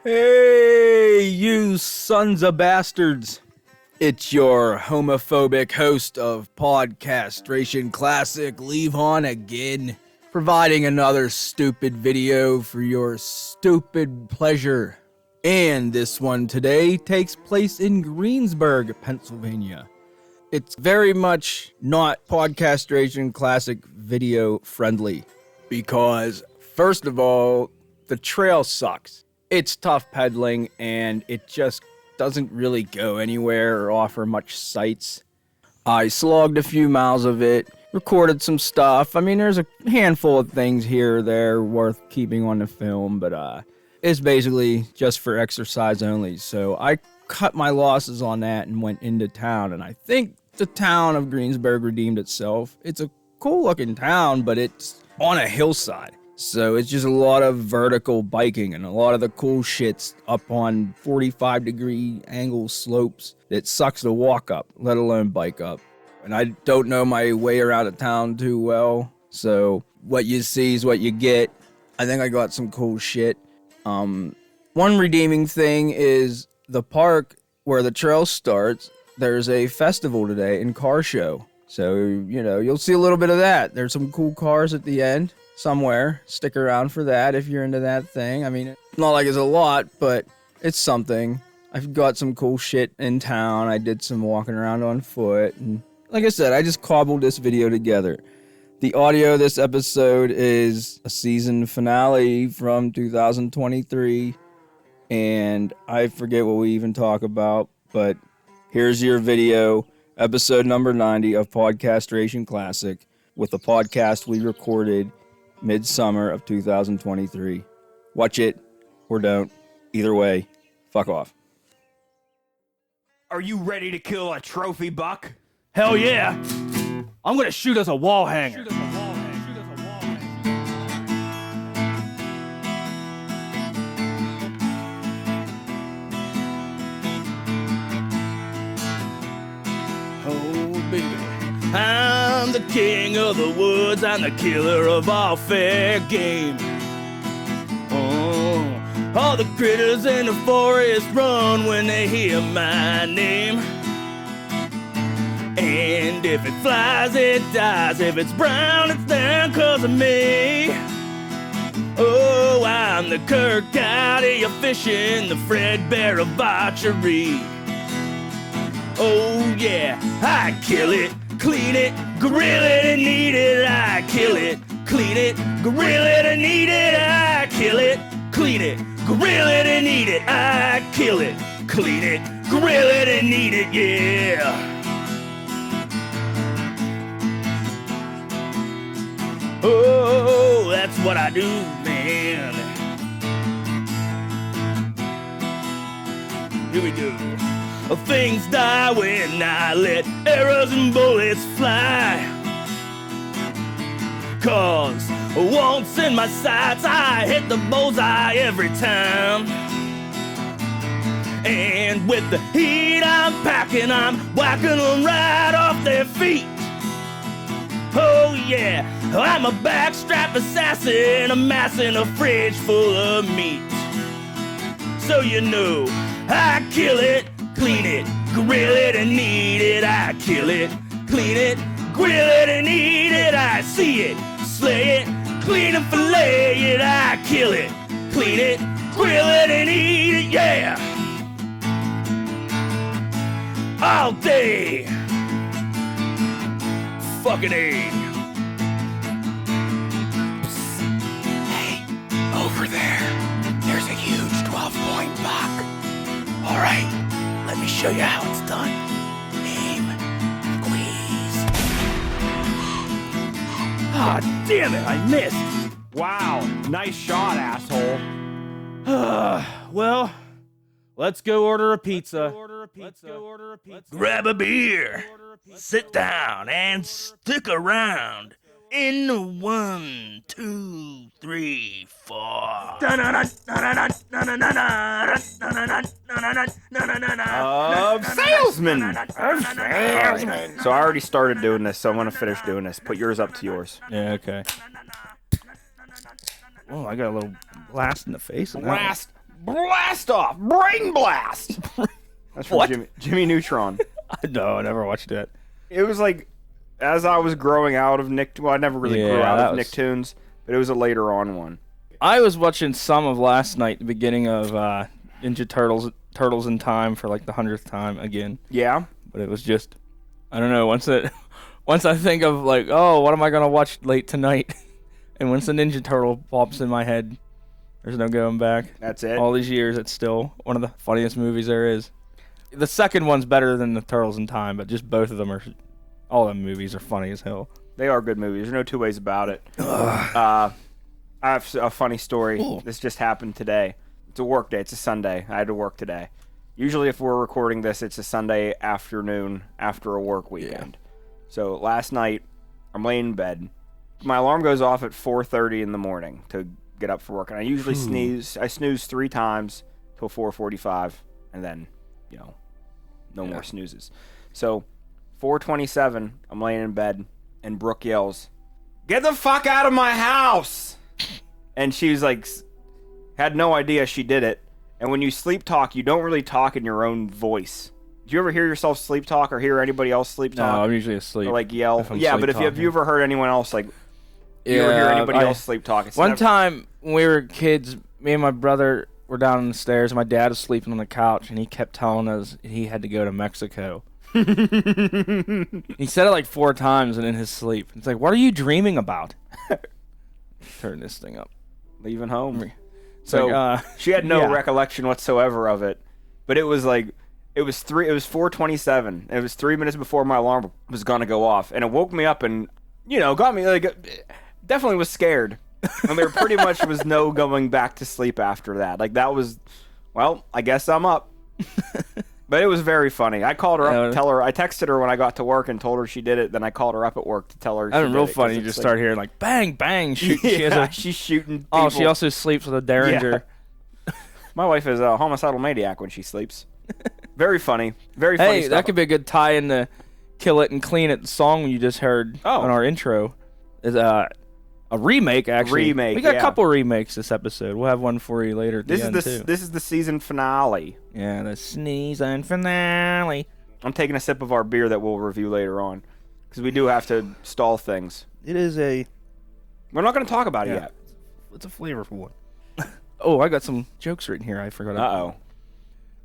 Hey, you sons of bastards. It's your homophobic host of Podcastration Classic, Leave On again, providing another stupid video for your stupid pleasure. And this one today takes place in Greensburg, Pennsylvania. It's very much not Podcastration Classic video friendly because, first of all, the trail sucks. It's tough pedaling, and it just doesn't really go anywhere or offer much sights. I slogged a few miles of it, recorded some stuff. I mean, there's a handful of things here or there worth keeping on the film, but it's basically just for exercise only. So I cut my losses on that and went into town, and I think the town of Greensburg redeemed itself. It's a cool-looking town, but it's on a hillside. So it's just a lot of vertical biking, and a lot of the cool shit's up on 45-degree angle slopes that sucks to walk up, let alone bike up. And I don't know my way around a town too well, so what you see is what you get. I think I got some cool shit. One redeeming thing is the park where the trail starts. There's a festival today and car show. So, you know, you'll see a little bit of that. There's some cool cars at the end. Somewhere. Stick around for that if you're into that thing. I mean, it's not like it's a lot, but it's something. I've got some cool shit in town. I did some walking around on foot. And like I said, I just cobbled this video together. The audio of this episode is a season finale from 2023. And I forget what we even talk about, but here's your video, episode number 90 of Podcastration Classic, with the podcast we recorded midsummer of 2023. Watch it or don't. Either way, fuck off. Are you ready to kill a trophy buck? Hell yeah! I'm gonna shoot us a wall hanger. Oh, baby. I'm the king of the woods, I'm the killer of all fair game. Oh, all the critters in the forest run when they hear my name. And if it flies, it dies. If it's brown, it's down 'cause of me. Oh, I'm the Kirk County of fishing, the Fred Bear of archery. Oh yeah, I kill it, clean it, grill it and eat it. I kill it, clean it, grill it and eat it. I kill it, clean it, grill it and eat it. I kill it, clean it, grill it and eat it, yeah. Oh, that's what I do, man. Here we go. Things die when I let arrows and bullets fly. 'Cause once in my sights, I hit the bullseye every time. And with the heat I'm packing, I'm whacking them right off their feet. Oh yeah, I'm a backstrap assassin, amassing a fridge full of meat. So you know, I kill it, clean it, grill it and eat it. I kill it, clean it, grill it and eat it. I see it, slay it, clean and fillet it. I kill it, clean it, grill it and eat it, yeah. All day. Fucking A. Psst. Hey, over there, there's a huge 12-point buck. All right. Let me show you how it's done. Aim, squeeze. Ah, damn it, I missed. Wow, nice shot, asshole. Well, let's go order a pizza. Grab a beer. Sit down and stick around. In the 1, 2, 3, 4. Salesman! So I already started doing this, so I want to finish doing this. Put yours up to yours. Yeah, okay. Oh, I got a little blast in the face. Blast Blast off! Brain blast! That's from What? Jimmy Neutron. No, I never watched it. It was like, as I was growing out of well, I never really grew out of Nicktoons, but it was a later on one. I was watching some of last night, the beginning of Ninja Turtles in Time for like the 100th time again. Yeah? But it was just, I don't know, once I think of like, oh, what am I going to watch late tonight? And once the Ninja Turtle pops in my head, there's no going back. That's it? All these years, it's still one of the funniest movies there is. The second one's better than the Turtles in Time, but just both of them are, all them movies are funny as hell. They are good movies. There's no two ways about it. I have a funny story. Ooh. This just happened today. It's a work day. It's a Sunday. I had to work today. Usually if we're recording this, it's a Sunday afternoon after a work weekend. Yeah. So last night, I'm laying in bed. My alarm goes off at 4:30 in the morning to get up for work. And I usually snooze 3 times till 4:45, and then, no more snoozes. So 4:27, I'm laying in bed, and Brooke yells, "Get the fuck out of my house!" And she was like, had no idea she did it. And when you sleep talk, you don't really talk in your own voice. Do you ever hear yourself sleep talk or hear anybody else sleep talk? No, I'm usually asleep. Or like yell? Yeah, but have you ever heard anyone else you ever hear anybody else sleep talk? One time when we were kids, me and my brother were down on the stairs. My dad was sleeping on the couch, and he kept telling us he had to go to Mexico. He said it like 4 times and in his sleep. It's like, what are you dreaming about? Turn this thing up. Leaving home. So like, she had no recollection whatsoever of it. But it was like, it was 4:27. It was 3 minutes before my alarm was gonna go off, and it woke me up and got me like, definitely was scared. And there pretty much was no going back to sleep after that. Like that was, well, I guess I'm up. But it was very funny. I called her up to tell her. I texted her when I got to work and told her she did it. Then I called her up at work to tell her. That's real funny. You just start hearing like bang, bang, shoot. She's shooting people. Oh, she also sleeps with a Derringer. Yeah. My wife is a homicidal maniac when she sleeps. Very funny. Very funny stuff. That could be a good tie-in to Kill It and Clean It, the song you just heard on our intro. Is a remake, actually. We got a couple remakes this episode. We'll have one for you later at the end, too. This is the season finale. Yeah, the season finale. I'm taking a sip of our beer that we'll review later on, because we do have to stall things. It is a... We're not going to talk about it yet. It's a flavorful one. Oh, I got some jokes written here. I forgot. Uh-oh.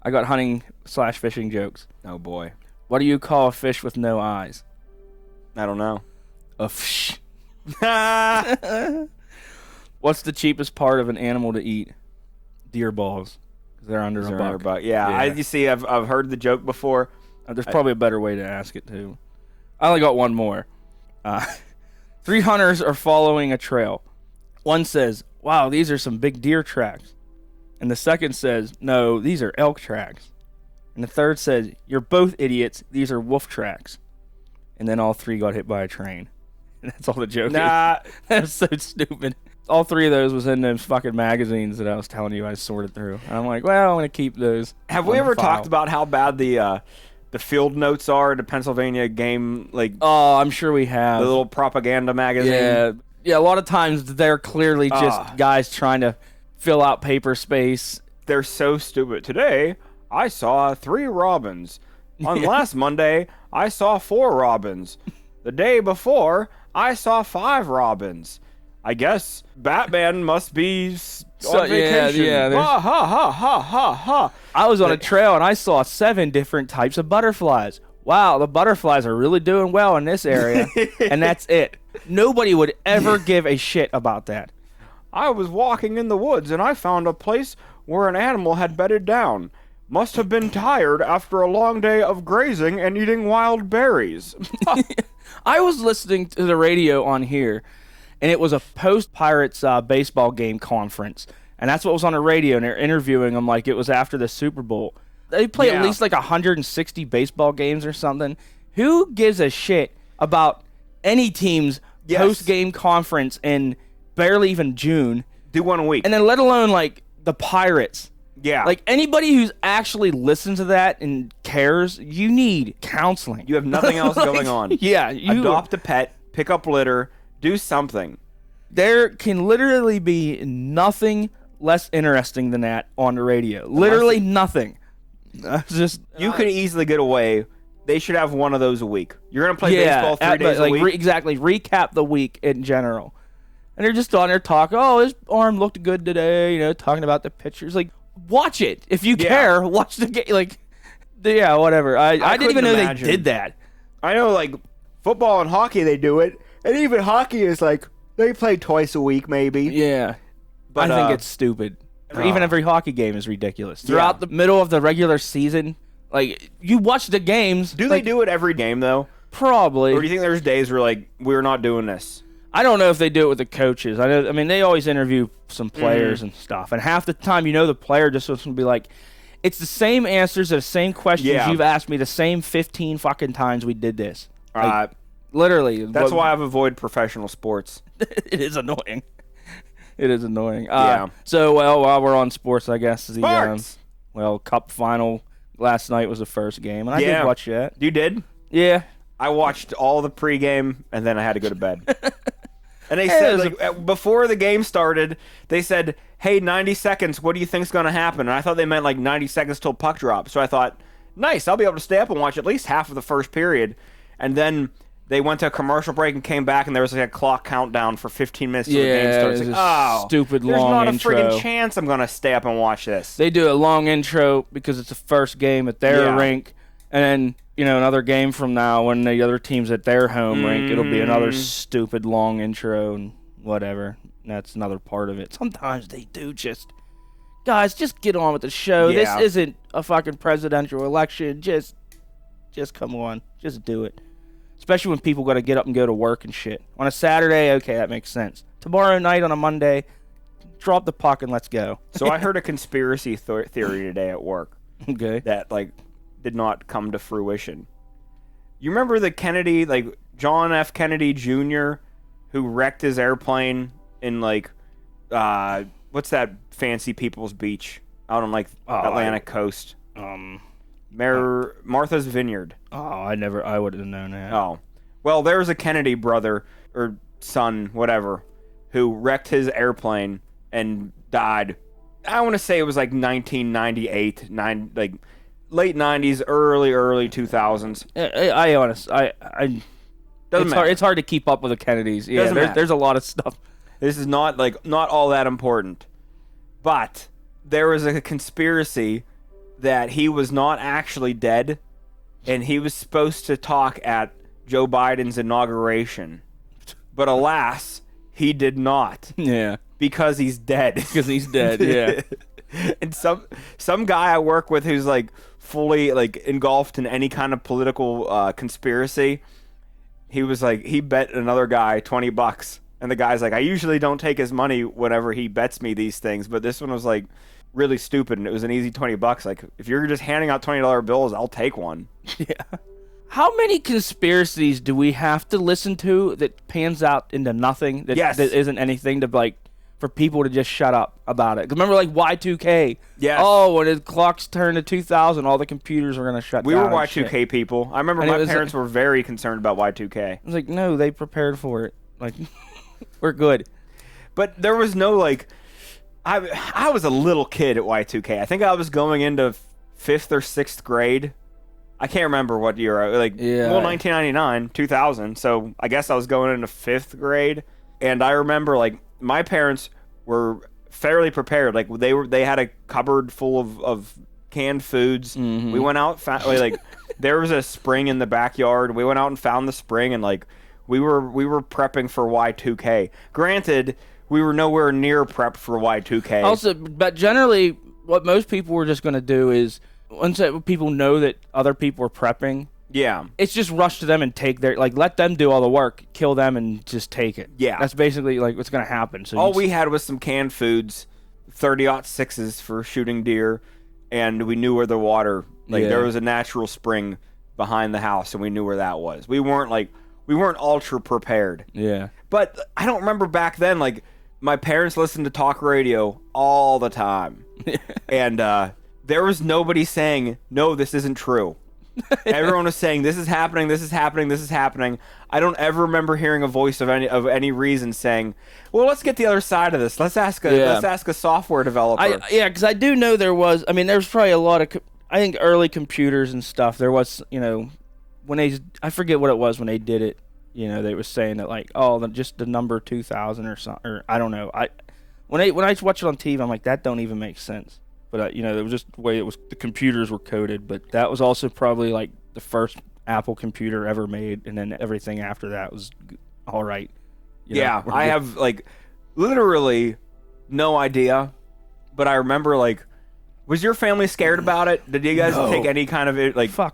I got hunting/fishing jokes. Oh, boy. What do you call a fish with no eyes? I don't know. A fish. What's the cheapest part of an animal to eat? Deer balls. Because they're under a buck. Yeah. You see, I've heard the joke before. There's probably a better way to ask it, too. I only got one more. 3 hunters are following a trail. One says, wow, these are some big deer tracks. And the second says, no, these are elk tracks. And the third says, you're both idiots. These are wolf tracks. And then all 3 got hit by a train. And that's all the joke is. That's so stupid. All 3 of those was in those fucking magazines that I was telling you I sorted through. And I'm like, well, I'm going to keep those. Have we ever talked about how bad the field notes are to Pennsylvania game? Oh, I'm sure we have. The little propaganda magazine? Yeah, a lot of times they're clearly just guys trying to fill out paper space. They're so stupid. Today, I saw 3 robins. On last Monday, I saw 4 robins. The day before, I saw 5 robins. I guess Batman must be on vacation. Ha, ha, ha, ha, ha, ha. I was on a trail and I saw 7 different types of butterflies. Wow, the butterflies are really doing well in this area. And that's it. Nobody would ever give a shit about that. I was walking in the woods and I found a place where an animal had bedded down. Must have been tired after a long day of grazing and eating wild berries. I was listening to the radio on here, and it was a post-Pirates baseball game conference. And that's what was on the radio, and they're interviewing them like it was after the Super Bowl. They play at least like 160 baseball games or something. Who gives a shit about any team's post-game conference in barely even June? Do one a week. And then let alone like the Pirates. Yeah. Like anybody who's actually listened to that and cares, you need counseling. You have nothing else going on. Yeah. Adopt a pet, pick up litter, do something. There can literally be nothing less interesting than that on the radio. Literally nothing. You could easily get away. They should have one of those a week. You're going to play baseball 3 days a week? Exactly. Recap the week in general. And they're just on there talking, oh, his arm looked good today, talking about the pitchers. Like, watch it. If you care, watch the game. Like, yeah, whatever. I didn't even know they did that. I know, like, football and hockey, they do it. And even hockey is like, they play twice a week, maybe. Yeah. But I think it's stupid. Even every hockey game is ridiculous. Throughout the middle of the regular season, like, you watch the games. Do they do it every game, though? Probably. Or do you think there's days where, like, we're not doing this? I don't know if they do it with the coaches. I mean, they always interview some players and stuff. And half the time, the player just wants to be like, it's the same answers to the same questions you've asked me the same 15 fucking times we did this. Like, literally. That's why I've avoided professional sports. It is annoying. It is annoying. So, while we're on sports, I guess. Sports! Cup final last night was the first game. And I did watch that. You did? Yeah. I watched all the pregame, and then I had to go to bed. And they said, before the game started, they said, hey, 90 seconds, what do you think's going to happen? And I thought they meant like 90 seconds till puck drop. So I thought, nice, I'll be able to stay up and watch at least half of the first period. And then they went to a commercial break and came back, and there was like a clock countdown for 15 minutes till the game starts. Like, stupid long intro. There's not a friggin' chance I'm going to stay up and watch this. They do a long intro because it's the first game at their rink. And then, another game from now when the other team's at their home rink, it'll be another stupid long intro and whatever. That's another part of it. Sometimes they do guys, just get on with the show. Yeah. This isn't a fucking presidential election. Just come on. Just do it. Especially when people got to get up and go to work and shit. On a Saturday, okay, that makes sense. Tomorrow night on a Monday, drop the puck and let's go. So I heard a conspiracy theory today at work. Okay. That, did not come to fruition. You remember the Kennedy, John F. Kennedy Jr., who wrecked his airplane in, what's that fancy people's beach out on, Atlantic coast? Martha's Vineyard. Oh, I would have known that. Oh. Well, there was a Kennedy brother, or son, whatever, who wrecked his airplane and died. I want to say it was 1998, late 90s, early 2000s. It's hard to keep up with the Kennedys. Yeah, there's a lot of stuff. This is not all that important. But there was a conspiracy that he was not actually dead, and he was supposed to talk at Joe Biden's inauguration. But alas, he did not. Yeah. Because he's dead. Yeah. And some guy I work with who's fully engulfed in any kind of political conspiracy, he was he bet another guy $20, and the guy's I usually don't take his money whenever he bets me these things, but this one was really stupid, and it was an easy $20. If you're just handing out $20 bills, I'll take one. Yeah. How many conspiracies do we have to listen to that pans out into nothing? That isn't anything to for people to just shut up about it. 'Cause remember Y2K? Yes. Oh, when the clocks turn to 2000, all the computers were going to shut down. We were Y2K people. I remember my parents were very concerned about Y2K. I was no, they prepared for it. We're good. But there was no I was a little kid at Y2K. I think I was going into 5th or 6th grade. I can't remember what year. 1999, 2000. So I guess I was going into 5th grade. And I remember my parents were fairly prepared. They had a cupboard full of canned foods. Mm-hmm. We went out, there was a spring in the backyard. We went out and found the spring, and we were prepping for Y2K. Granted, we were nowhere near prepped for Y2K. Also, but generally, what most people were just going to do is once people know that other people are prepping. Yeah. It's just rush to them and take their, let them do all the work, kill them, and just take it. Yeah. That's basically, what's going to happen. So all we had was some canned foods, 30-06s for shooting deer, and we knew where the water, there was a natural spring behind the house, and we knew where that was. We weren't ultra prepared. Yeah. But I don't remember back then, my parents listened to talk radio all the time. And there was nobody saying, no, this isn't true. Everyone was saying, this is happening, this is happening, this is happening. I don't ever remember hearing a voice of any reason saying, well, let's get the other side of this. Let's ask a software developer. Because I do know there was, there's probably a lot of, I think early computers and stuff, there was, when I forget what it was when they did it, they were saying that like, just the number 2000 or something, or I don't know. When I watch it on TV, I'm like, that don't even make sense. But it was just the way the computers were coded. But that was also probably like the first Apple computer ever made, and then everything after that was all right. I have like literally no idea, but I remember like, was your family scared about it? Did you guys take any kind of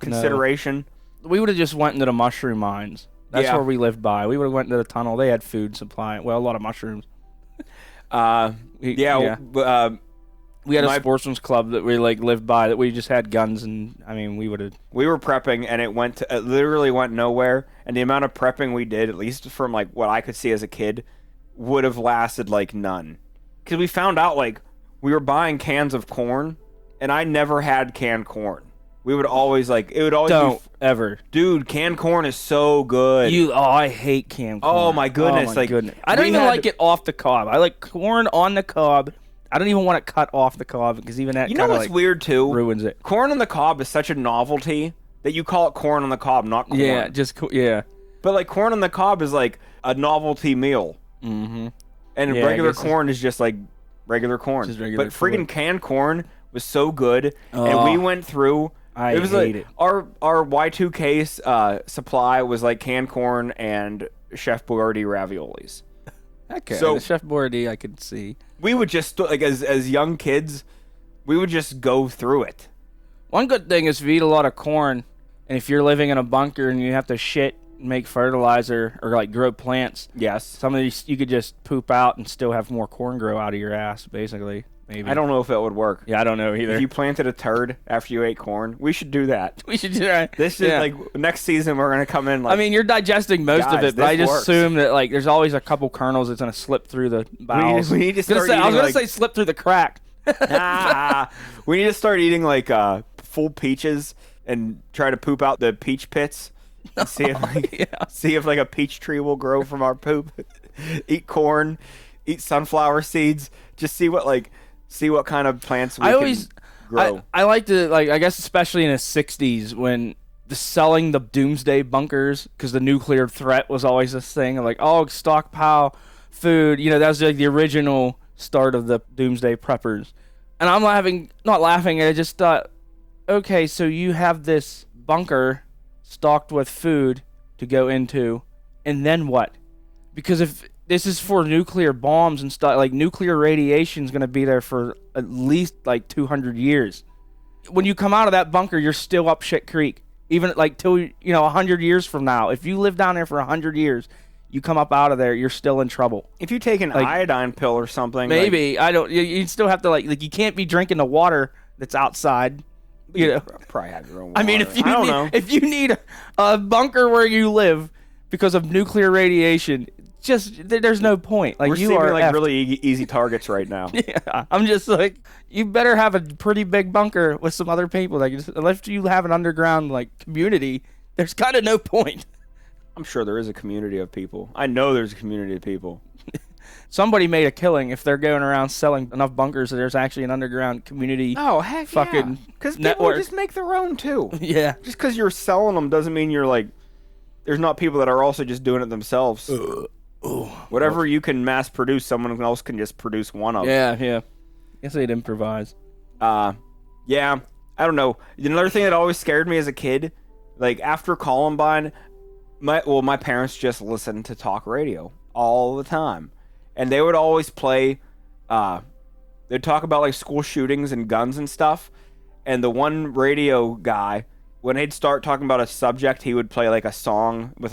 consideration? No. We would have just went into the mushroom mines. That's where we lived by. We would have went into the tunnel. They had food supply. Well, a lot of mushrooms. We had a sportsman's club that we lived by, that we just had guns, and we would have. We were prepping, and it literally went nowhere. And the amount of prepping we did, at least from what I could see as a kid, would have lasted none. Because we found out we were buying cans of corn, and I never had canned corn. We would always ever. Dude, canned corn is so good. I hate canned corn. Oh my goodness! I don't even like it off the cob. I like corn on the cob. I don't even want it cut off the cob, because even that what's weird too? Ruins it. Corn on the cob is such a novelty that you call it corn on the cob, not corn. Yeah. But corn on the cob is a novelty meal. Mm-hmm. And regular corn is just regular corn. But freaking canned corn was so good, and we went through. I hate it. Our Y2K supply was canned corn and Chef Boyardee raviolis. Okay, so the Chef Boyardee I could see. We would just as young kids, we would just go through it. One good thing is if you eat a lot of corn, and if you're living in a bunker and you have to shit and make fertilizer or grow plants, yes, some of these you could just poop out and still have more corn grow out of your ass, basically. Maybe. I don't know if it would work. Yeah, I don't know either. If you planted a turd after you ate corn, we should do that. We should do that. This is next season we're gonna come in. You're digesting most of it, but I just assume that there's always a couple kernels that's gonna slip through the bowels. We need to start eating. I was gonna say slip through the crack. We need to start eating full peaches and try to poop out the peach pits. And see if a peach tree will grow from our poop. Eat corn, eat sunflower seeds. Just see what kind of plants we can grow. I like to, I guess especially in the 60s when selling the doomsday bunkers, because the nuclear threat was always this thing of stockpile food. That was the original start of the doomsday preppers. And I'm not laughing, I just thought, okay, so you have this bunker stocked with food to go into, and then what? Because if this is for nuclear bombs and stuff, nuclear radiation is going to be there for at least 200 years. When you come out of that bunker, you're still up shit creek. Even till 100 years from now, if you live down there for 100 years, you come up out of there, you're still in trouble. If you take an iodine pill or something, maybe I don't. You still have to you can't be drinking the water that's outside. Probably have your own water. If you need a bunker where you live because of nuclear radiation, there's no point. We're seeming really easy targets right now. Yeah, I'm just you better have a pretty big bunker with some other people. Unless you have an underground community, there's kind of no point. I'm sure there is a community of people. I know there's a community of people. Somebody made a killing if they're going around selling enough bunkers that there's actually an underground community. Oh, heck fucking because people just make their own too. Yeah. Just because you're selling them doesn't mean you're there's not people that are also just doing it themselves. Whatever you can mass produce, someone else can just produce one of. Yeah. Guess they'd improvise. Yeah. I don't know. Another thing that always scared me as a kid, after Columbine, my parents just listened to talk radio all the time. And they would always play, they'd talk about school shootings and guns and stuff. And the one radio guy, when he'd start talking about a subject, he would play a song with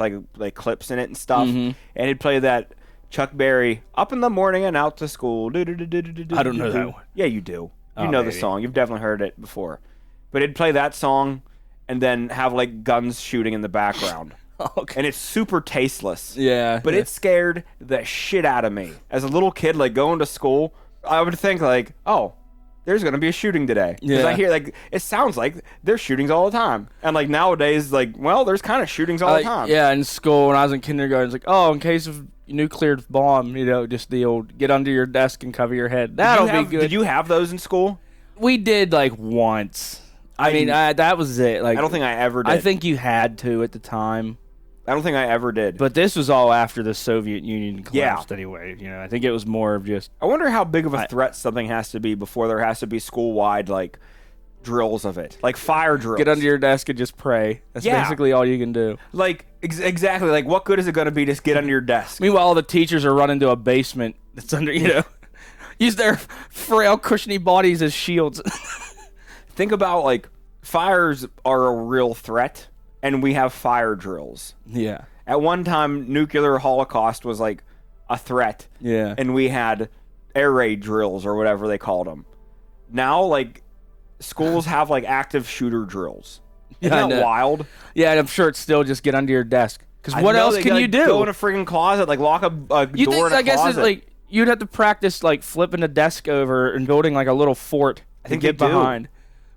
clips in it and stuff. Mm-hmm. And he'd play that Chuck Berry, Up in the Morning and Out to School. I don't know that one. Yeah, you do. You know the song. You've definitely heard it before. But he'd play that song and then have guns shooting in the background. Okay. And it's super tasteless. Yeah. But it scared the shit out of me. As a little kid, going to school, I would think there's going to be a shooting today. Because I hear, like, it sounds like there's shootings all the time. And, like, nowadays, like, well, there's kind of shootings all the time. Yeah, in school, when I was in kindergarten, it's like, oh, in case of nuclear bomb, you know, just the old get under your desk and cover your head. That'll be good. Did you have those in school? We did, like, once. I mean, that was it. Like, I don't think I ever did. I think you had to at the time. I don't think I ever did. But this was all after the Soviet Union collapsed anyway. You know, I think it was more of just... I wonder how big of a threat something has to be before there has to be school-wide, like, drills of it. Like, fire drills. Get under your desk and just pray. That's basically all you can do. Like, exactly. Like, what good is it going to be to just get under your desk? Meanwhile, all the teachers are running to a basement that's under, you know... Use their frail, cushiony bodies as shields. Think about, like, fires are a real threat, and we have fire drills. Yeah. At one time, nuclear holocaust was, like, a threat. Yeah. And we had air raid drills, or whatever they called them. Now, like, schools have, like, active shooter drills. Isn't that wild? Yeah, and I'm sure it's still just get under your desk. Because what else can you do? Go in a friggin' closet, like, lock a door in a closet. I guess it's, like... You'd have to practice, like, flipping a desk over and building, like, a little fort to get behind.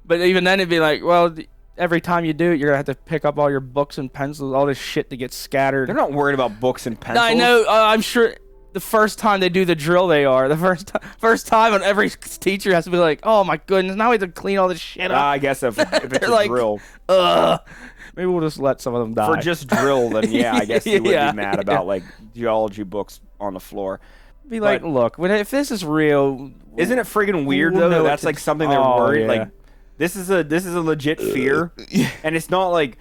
But even then, it'd be like, well, every time you do it, you're going to have to pick up all your books and pencils, all this shit to get scattered. They're not worried about books and pencils. I know. I'm sure the first time they do the drill, they are. The first time, and every teacher has to be like, oh, my goodness, now we have to clean all this shit up. I guess if it's a like, drill. Maybe we'll just let some of them die. For just drill, then, yeah, I guess you would be mad about, like, geology books on the floor. Be like, look, if this is real, isn't it friggin' weird though? That's like something they're worried. Yeah. Like, this is a legit fear, and it's not like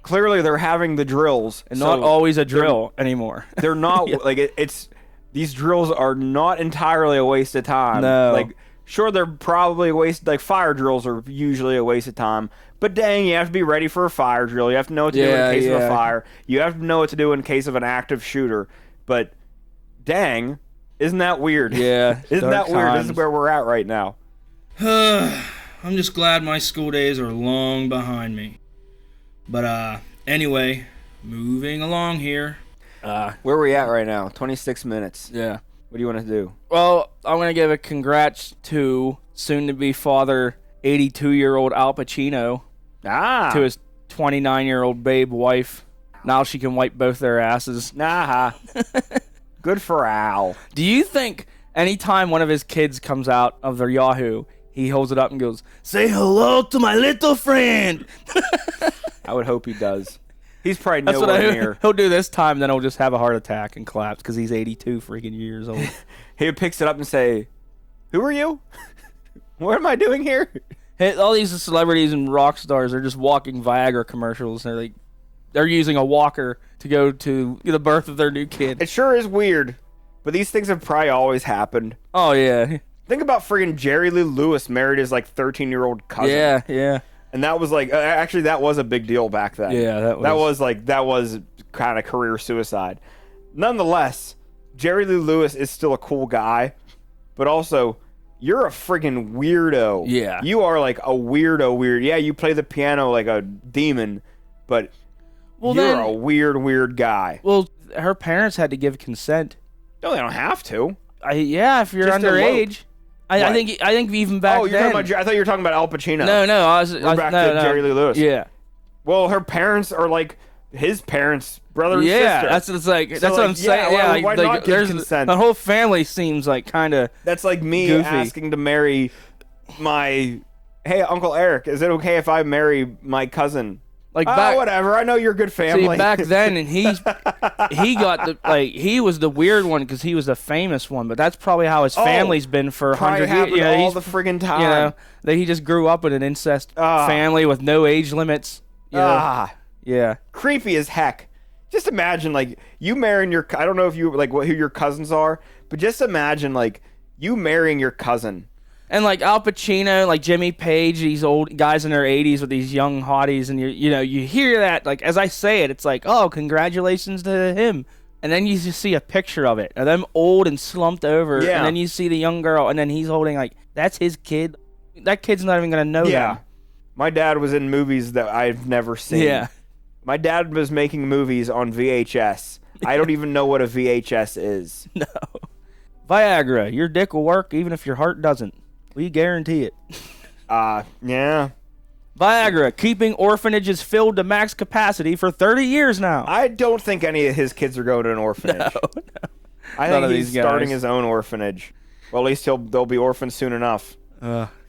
clearly they're having the drills, and not always a drill anymore. They're not like it's these drills are not entirely a waste of time. No, like sure they're probably a waste. Like fire drills are usually a waste of time, but dang, you have to be ready for a fire drill. You have to know what to do in case of a fire. You have to know what to do in case of an active shooter. But dang. Isn't that weird? Yeah. Isn't that weird? This is where we're at right now. I'm just glad my school days are long behind me. But, anyway, moving along here. Where are we at right now? 26 minutes. Yeah. What do you want to do? Well, I'm going to give a congrats to soon-to-be father 82-year-old Al Pacino. To his 29-year-old babe wife. Now she can wipe both their asses. Good for Al. Do you think anytime one of his kids comes out of their Yahoo, he holds it up and goes, "Say hello to my little friend"? I would hope he does. He's probably nowhere near. He'll do this time, then he'll just have a heart attack and collapse because he's 82 freaking years old. He picks it up and say, "Who are you? What am I doing here?" Hey, all these celebrities and rock stars are just walking Viagra commercials. And they're using a walker to go to the birth of their new kid. It sure is weird, but these things have probably always happened. Oh, yeah. Think about friggin' Jerry Lee Lewis married his, like, 13-year-old cousin. Yeah. And that was, like, actually, that was a big deal back then. Yeah, that was kind of career suicide. Nonetheless, Jerry Lee Lewis is still a cool guy, but also, you're a friggin' weirdo. Yeah. You are, like, a weirdo. Yeah, you play the piano like a demon, but... You're a weird guy. Well, her parents had to give consent. No, they don't have to. If you're underage. I think even back then. You're talking about, I thought you were talking about Al Pacino. No. We're back to Jerry Lee Lewis. Yeah. Well, her parents are like his parents, brother and sister. Yeah, that's what I'm saying. Yeah, why not give consent? The whole family seems like kind of. That's like me goofy. asking to marry my. Hey, Uncle Eric, is it okay if I marry my cousin? Like whatever. I know you're a good family. See, back then, and he was the weird one because he was the famous one. But that's probably how his family's been for 100 years. You know, all the friggin' time. You know, that he just grew up in an incest family with no age limits. Yeah. Creepy as heck. Just imagine, like, you marrying your. I don't know if you like who your cousins are, but just imagine, like, you marrying your cousin. And like Al Pacino, like Jimmy Page, these old guys in their 80s with these young hotties, and you hear that, like, as I say it, it's like, oh, congratulations to him. And then you just see a picture of it, and them old and slumped over, and then you see the young girl, and then he's holding, like, that's his kid. That kid's not even going to know them. My dad was in movies that I've never seen. Yeah. My dad was making movies on VHS. I don't even know what a VHS is. No. Viagra, your dick will work even if your heart doesn't. We guarantee it. Yeah. Viagra, keeping orphanages filled to max capacity for 30 years now. I don't think any of his kids are going to an orphanage. No. I think he's starting his own orphanage. Well, at least they'll be orphans soon enough.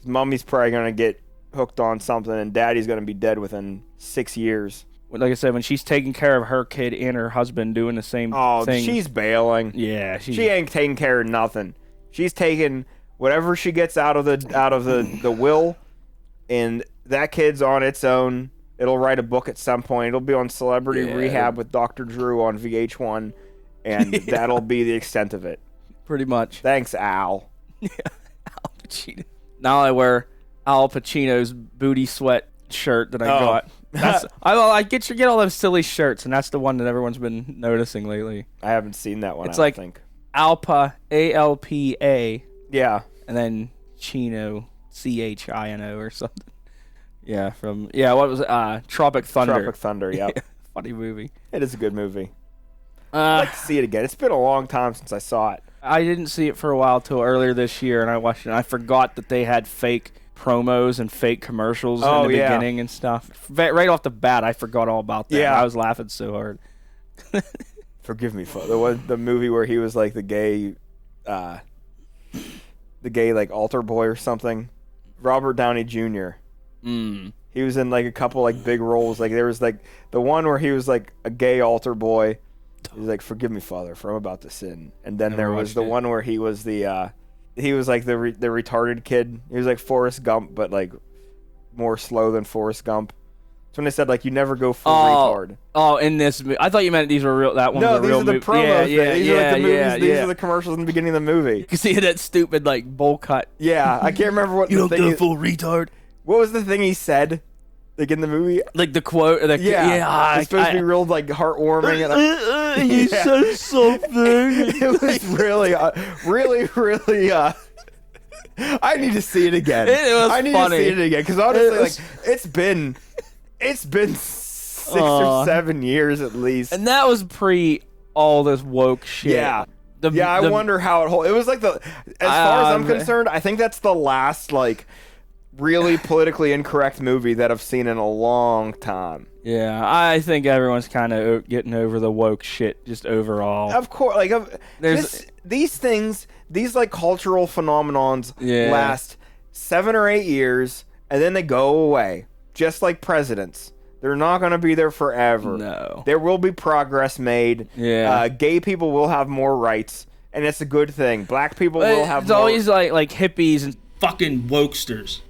Mommy's probably going to get hooked on something, and Daddy's going to be dead within 6 years. Like I said, when she's taking care of her kid and her husband doing the same thing. Oh, she's bailing. Yeah. She ain't taking care of nothing. She's taking whatever she gets out of the will, and that kid's on its own. It'll write a book at some point. It'll be on Celebrity Rehab with Dr. Drew on VH1, and that'll be the extent of it. Pretty much. Thanks, Al. Yeah, Al Pacino. Now I wear Al Pacino's booty sweat shirt that I got. I get all those silly shirts, and that's the one that everyone's been noticing lately. I haven't seen that one. It's I think Alpa, ALPA. Yeah, and then Chino, CHINO or something. Yeah, what was it? Tropic Thunder. Tropic Thunder, yeah. Funny movie. It is a good movie. I'd like to see it again. It's been a long time since I saw it. I didn't see it for a while till earlier this year, and I watched it. And I forgot that they had fake promos and fake commercials in the beginning and stuff. Right off the bat, I forgot all about that. Yeah. I was laughing so hard. Forgive me, the movie where he was like the gay like altar boy or something. Robert Downey Jr. He was in like a couple like big roles. Like there was like the one where he was like a gay altar boy. He's like, "Forgive me, Father, for I'm about to sin." And then there was the one where he was the he was like the retarded kid. He was like Forrest Gump, but like more slow than Forrest Gump. That's when they said like you never go full retard. Oh, in this movie, I thought you meant these were real. That one was a real movie. No, these are the promo things. These are like the movies. These are the commercials in the beginning of the movie. You can see that stupid like bowl cut. Yeah, I can't remember what you the don't thing go full retard. What was the thing he said? Like in the movie, like the quote, it's supposed to be real like heartwarming. And you said something. It was really. I need to see it again. I need to see it again because honestly, like it's been 6 or 7 years at least, and that was pre all this woke shit. Yeah. I wonder how it was like as far as I'm concerned, I think that's the last like really politically incorrect movie that I've seen in a long time. Yeah, I think everyone's kind of getting over the woke shit just overall. Of course, like these things, these like cultural phenomenons last 7 or 8 years and then they go away, just like presidents. They're not going to be there forever. No. There will be progress made. Yeah. Gay people will have more rights, and it's a good thing. Black people will have more. It's always like hippies and fucking wokesters.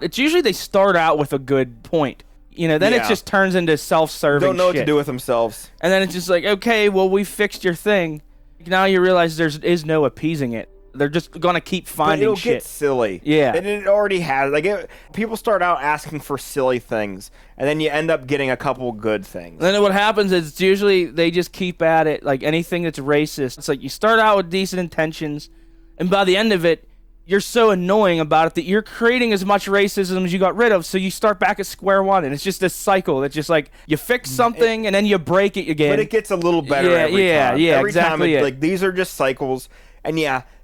It's usually they start out with a good point. Then it just turns into self-serving Don't know shit. what to do with themselves. And then it's just like, okay, well, we fixed your thing. Now you realize there is no appeasing it. They're just going to keep finding shit. It'll get silly. Yeah. And it already has. People start out asking for silly things, and then you end up getting a couple good things. And then what happens is it's usually they just keep at it, like anything that's racist. It's like you start out with decent intentions, and by the end of it, you're so annoying about it that you're creating as much racism as you got rid of, so you start back at square one, and it's just this cycle that's just like you fix something and then you break it again. But it gets a little better every time. Yeah, every exactly. Time like these are just cycles, and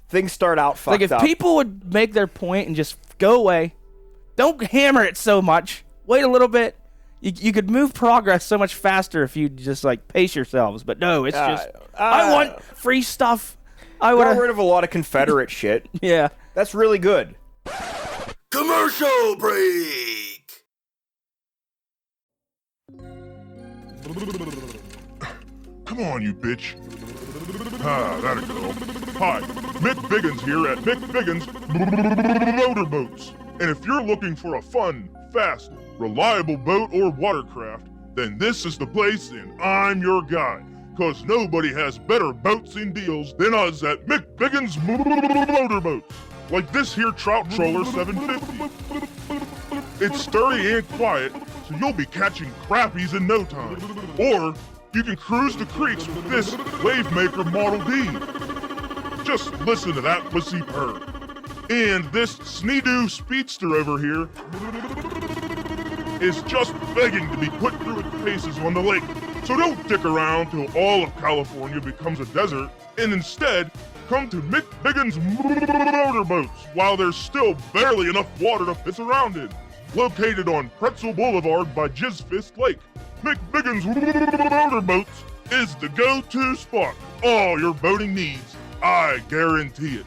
things start out fucked up. Like if people would make their point and just go away, don't hammer it so much. Wait a little bit. You could move progress so much faster if you just like pace yourselves. But no, it's just I want free stuff. I got rid of a lot of Confederate shit. Yeah. That's really good. Commercial break. Come on, you bitch. That'll go. Hi, Mick Biggins here at Mick Biggins Motorboats. And if you're looking for a fun, fast, reliable boat or watercraft, then this is the place and I'm your guy. Cause nobody has better boats and deals than us at Mick Biggins Motorboats. Like this here Trout Troller 750. It's sturdy and quiet, so you'll be catching crappies in no time. Or you can cruise the creeks with this Wavemaker Model D. Just listen to that pussy purr. And this Sneedoo Speedster over here is just begging to be put through its paces on the lake. So don't dick around till all of California becomes a desert, and instead, come to Mick Biggins Motorboats while there's still barely enough water to piss around in. Located on Pretzel Boulevard by Jizz Fist Lake, Mick Biggins Motorboats is the go-to spot for all your boating needs. I guarantee it.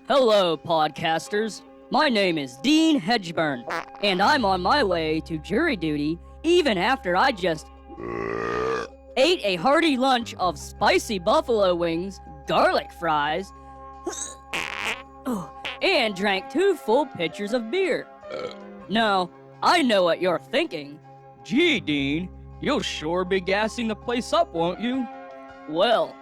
Hello, podcasters. My name is Dean Hedgeburn, and I'm on my way to jury duty even after I just ate a hearty lunch of spicy buffalo wings, garlic fries, and drank 2 full pitchers of beer. Now, I know what you're thinking. Gee, Dean, you'll sure be gassing the place up, won't you? Well,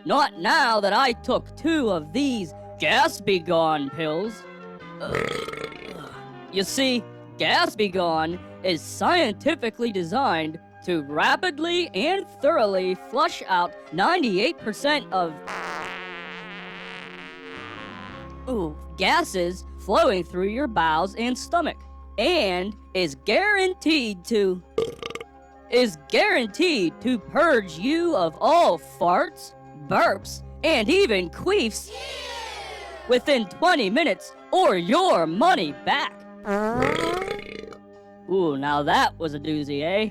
not now that I took 2 of these Gas Be Gone pills. You see, Gas Be Gone is scientifically designed to rapidly and thoroughly flush out 98% of gases flowing through your bowels and stomach, and is guaranteed to purge you of all farts, burps, and even queefs within 20 minutes or your money back. Ooh, now that was a doozy, eh?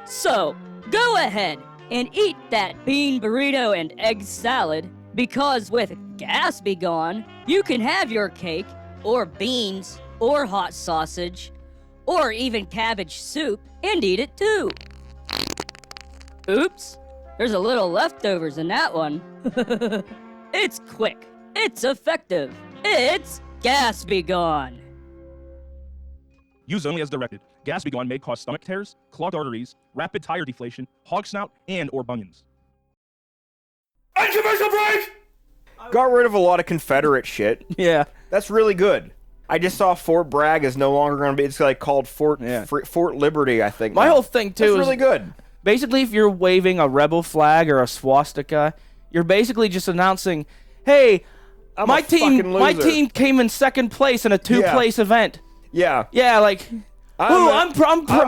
So, go ahead and eat that bean burrito and egg salad, because with Gas Be Gone, you can have your cake, or beans, or hot sausage, or even cabbage soup, and eat it too. Oops, there's a little leftovers in that one. It's quick, it's effective, it's Gas Be Gone. Use only as directed. Gas Be Gone may cause stomach tears, clogged arteries, rapid tire deflation, hog snout, and/or bunions. And commercial break! Got rid of a lot of Confederate shit. Yeah. That's really good. I just saw Fort Bragg is no longer going to be. It's like called Fort Liberty, I think. My now. whole thing too That's is really good. basically if you're waving a rebel flag or a swastika, you're basically just announcing, "Hey, I'm my a fucking my loser." team came in second place in a 2-place event." Yeah. Yeah, like, I'm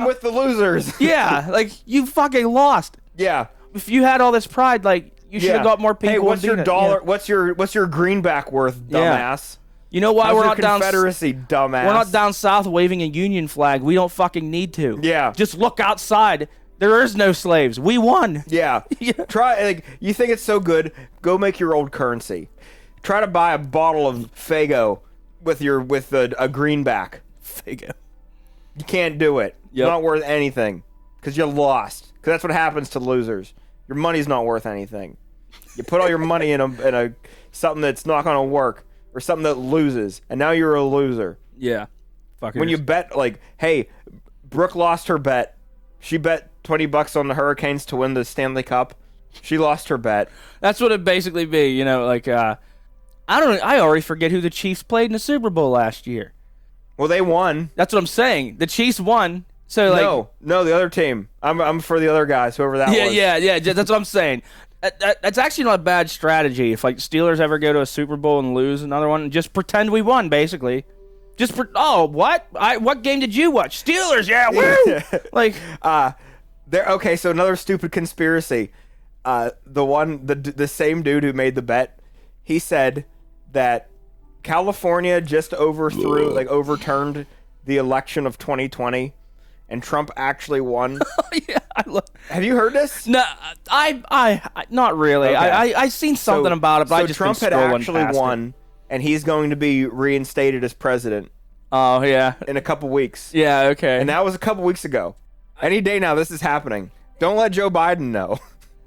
with the losers. Yeah, like you fucking lost. Yeah. If you had all this pride, like you should have got more people. Hey, what's your in dollar? Yeah. What's your greenback worth, dumbass? You know why How's we're your not down? Confederacy, dumbass. We're not down south waving a Union flag. We don't fucking need to. Yeah. Just look outside. There is no slaves. We won. Yeah. Yeah. Try, like, you think it's so good? Go make your old currency. Try to buy a bottle of Fago with a greenback. Fago. You can't do it. It's not worth anything because you lost. Because that's what happens to losers. Your money's not worth anything. You put all your money in a something that's not going to work or something that loses, and now you're a loser. Yeah. Fuckers. When you bet, like, hey, Brooke lost her bet. She bet $20 on the Hurricanes to win the Stanley Cup. She lost her bet. That's what it basically be. You know, like I already forget who the Chiefs played in the Super Bowl last year. Well, they won. That's what I'm saying. The Chiefs won. So like, no, the other team. I'm for the other guys, whoever that was. Yeah. That's what I'm saying. That's actually not a bad strategy. If like Steelers ever go to a Super Bowl and lose another one, just pretend we won. Basically, what game did you watch? Steelers, yeah, woo! Like, okay. So another stupid conspiracy. The same dude who made the bet, he said that California just overturned the election of 2020, and Trump actually won. Yeah, have you heard this? No, I not really. Okay. I seen something about it, but I just Trump had actually won, and he's going to be reinstated as president. Oh yeah, in a couple weeks. Yeah, okay. And that was a couple weeks ago. Any day now, this is happening. Don't let Joe Biden know.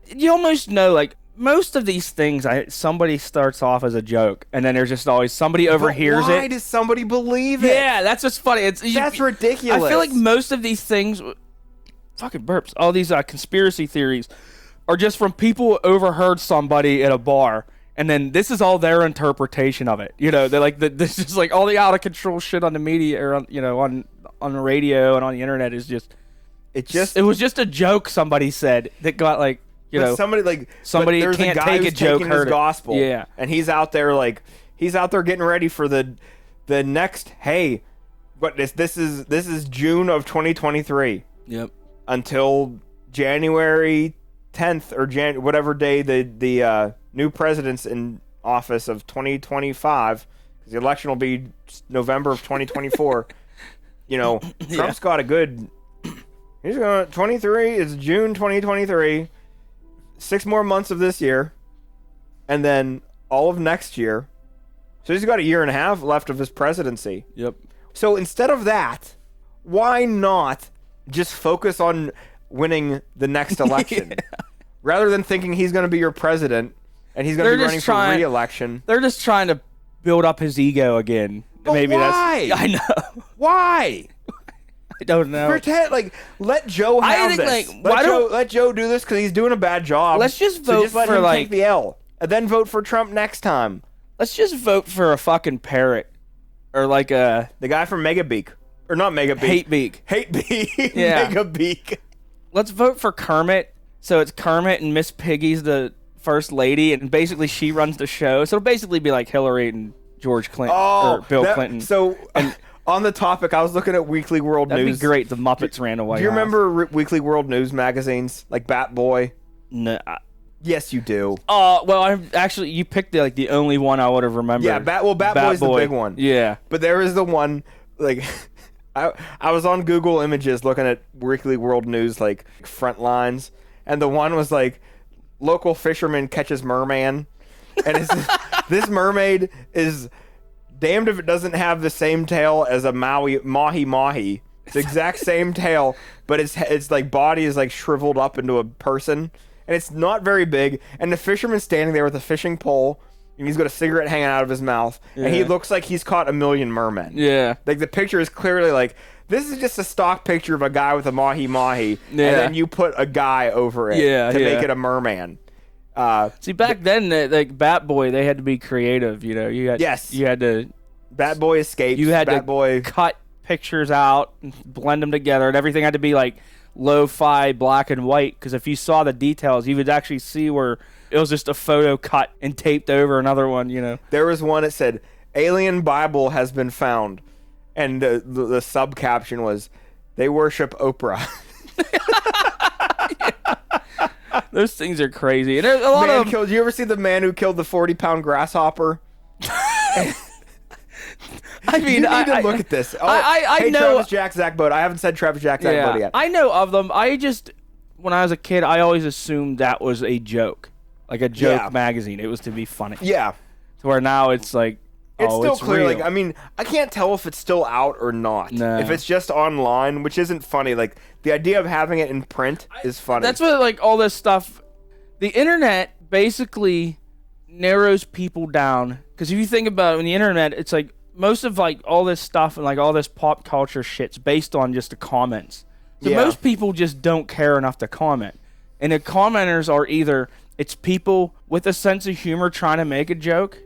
You almost know, like, most of these things, somebody starts off as a joke, and then there's just always somebody overhears it. Why does somebody believe it? Yeah, that's what's funny. That's ridiculous. I feel like most of these things, fucking burps, all these conspiracy theories are just from people who overheard somebody at a bar, and then this is all their interpretation of it. You know, they're like, this is like all the out of control shit on the media or on the radio and on the internet is just. It was just a joke somebody said that got like. Somebody can't take a joke. His gospel, yeah, and he's out there getting ready for the next. Hey, What this is June of 2023. Yep. Until January 10th or whatever day the new president's in office of 2025, because the election will be November of 2024. Trump's got a good. He's going 23. It's June 2023. 6 more months of this year, and then all of next year. So he's got a year and a half left of his presidency. Yep. So instead of that, why not just focus on winning the next election? Rather than thinking he's going to be your president and he's going to be running for re-election. They're just trying to build up his ego again. But maybe why? I know. Why? I don't know. Pretend let Joe have this. Let Joe do this because he's doing a bad job. Let's just vote let for him take the L, and then vote for Trump next time. Let's just vote for a fucking parrot, or the guy from Megabeak, or not Megabeak, Hatebeak, Yeah, Megabeak. Let's vote for Kermit. So it's Kermit and Miss Piggy's the first lady, and basically she runs the show. So it'll basically be like Hillary and George Clinton or Bill Clinton. So on the topic, I was looking at Weekly World News. That'd be great. The Muppets ran away. Do you remember Weekly World News magazines like Bat Boy? No. Yes, you do. Well, you picked the only one I would have remembered. Yeah, Bat Boy's the big one. Yeah, but there is the one I was on Google Images looking at Weekly World News front lines, and the one was local fisherman catches merman, and this mermaid is damned if it doesn't have the same tail as a mahi. It's the exact same tail, but its body is shriveled up into a person, and it's not very big. And the fisherman's standing there with a fishing pole, and he's got a cigarette hanging out of his mouth, and he looks like he's caught a million mermen. Yeah, the picture is clearly this is just a stock picture of a guy with a mahi, and then you put a guy over it to make it a merman. See, back then, Bat Boy, they had to be creative. You had to. Bat Boy escapes. You had Bat Boy cut pictures out, and blend them together, and everything had to be lo-fi, black and white. Because if you saw the details, you would actually see where it was just a photo cut and taped over another one. There was one that said, "Alien Bible has been found," and the sub caption was, "They worship Oprah." Those things are crazy. And there's a lot of you ever see the man who killed the 40-pound grasshopper? I mean, you need to look at this. I know Travis Jack, Zach Boat. I haven't said Travis Jack, Zach Boat yet. I know of them. When I was a kid, I always assumed that was a joke, a joke magazine. It was to be funny. Yeah. To where now it's it's still clear. Real. I can't tell if it's still out or not. No. If it's just online, which isn't funny. The idea of having it in print is funny. That's what all this stuff. The internet basically narrows people down, because if you think about it, on the internet, it's most of all this stuff and all this pop culture shit's based on just the comments. So most people just don't care enough to comment, and the commenters are either it's people with a sense of humor trying to make a joke,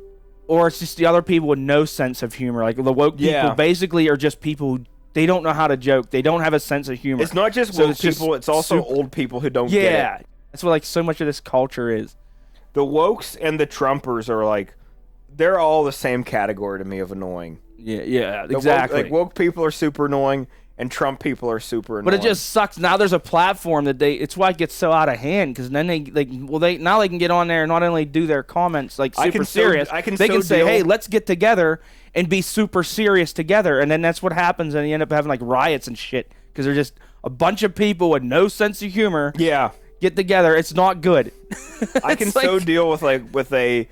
or it's just the other people with no sense of humor. The woke people basically are just people who they don't know how to joke. They don't have a sense of humor. It's not just woke people. It's also old people who don't get it. Yeah, that's what so much of this culture is. The wokes and the Trumpers are they're all the same category to me of annoying. Yeah, exactly. Woke people are super annoying, and Trump people are super annoying. But it just sucks. Now there's a platform that it's why it gets so out of hand, because then now they can get on there and not only do their comments super serious. They can say, hey, let's get together and be super serious together, and then that's what happens, and you end up having riots and shit, because they're just a bunch of people with no sense of humor. Yeah. Get together. It's not good. I can deal with a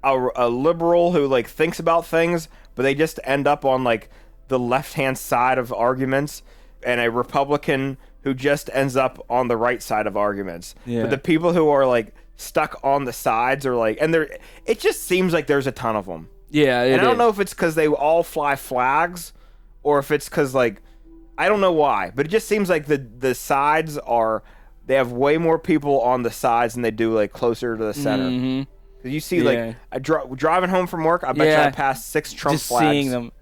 liberal who thinks about things, but they just end up on the left-hand side of arguments, and a Republican who just ends up on the right side of arguments. Yeah. But the people who are stuck on the sides are and it just seems like there's a ton of them. Yeah, and I don't know if it's because they all fly flags, or if it's because I don't know why, but it just seems like the sides are. They have way more people on the sides than they do closer to the center. Mm-hmm. Cause you see driving home from work, I bet you I passed 6 Trump just flags. Seeing them,